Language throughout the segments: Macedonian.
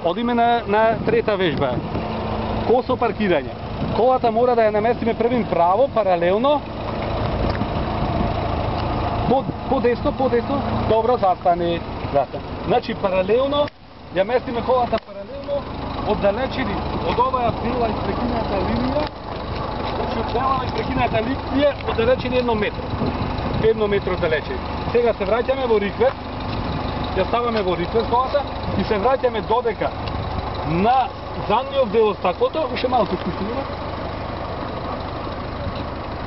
Одиме на трета вежба. Косо паркирање. Колата мора да ја наместиме првим право, паралелно. По десно. Добро, застани. Значи паралелно, ја местиме колата паралелно, оддалечени од оваа бела испрекината линија. Значи од бела испрекината линија оддалечени 1 метр. 1 метр оддалечени. Сега се враќаме во риквет. Ја ставаме во риквет колата и се враќаме додека на задниот дел од стаклото, уште малку спустиме.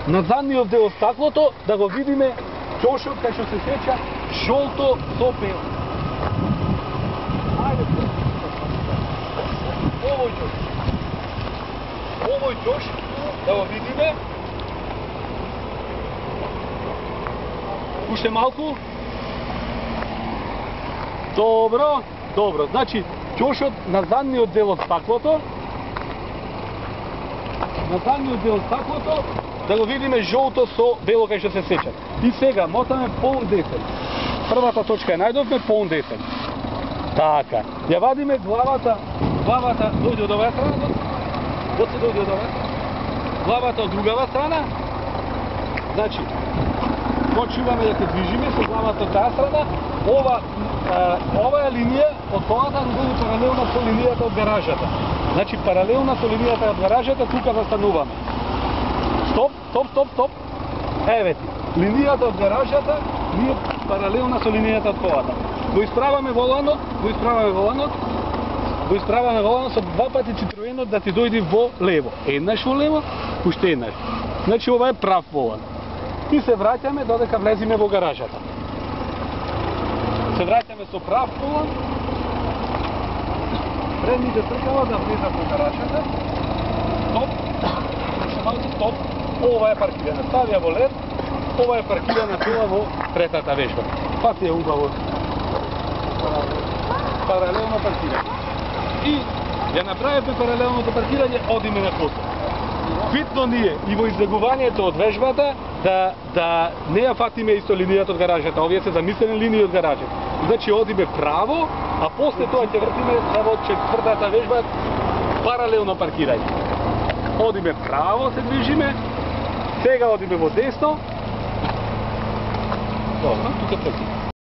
На задниот дел од стаклото да го видиме ќошот кај што се сеча жолто со бело. Ајде. Овој ќош да го видиме. Уште малку. Добро. Значи, ќошот на задниот дел од стаклото. Да го видиме жолто со бело кај што се сечат. И сега мотаме полн десен. Првата точка ја најдовме, полн десен. Така. Ја вадиме главата дојде од оваа страна. Главата од другава страна. Значи, почнуваме да се движиме со главата од таа страна. Оваа линија од колата биде паралелна со линијата од гаражата. Значи паралелна со линијата од гаражата, тука застануваме. Стоп. Еве ти. Линијата од гаражата ние паралелна со линијата од колата. Го исправаме воланот со два пати цитроенот да ти дојде во лево. Еднаш во лево, уште еднаш. Значи ова е прав волан. И се враќаме додека влеземе во гаражата. Се враќаме со прав волан. Предните тркала да влезат во гаражата. Стоп. Ова е паркирана. Ставија во лед. Ова е паркирана кола во третата вежба. Пак е убаво. Паралелно паркирање. И ја направивме паралелното паркирање, одиме на косо. Битно ние и во излегувањето од вежбата да не ја фатиме исто линијата од гаражата. Овие се замислени линии од гаражата. Значи одиме право, а после тоа ќе вртиме во четвртата вежба паралелно паркирање. Одиме право, се движиме. Сега одиме во десно. Добро, тука трки.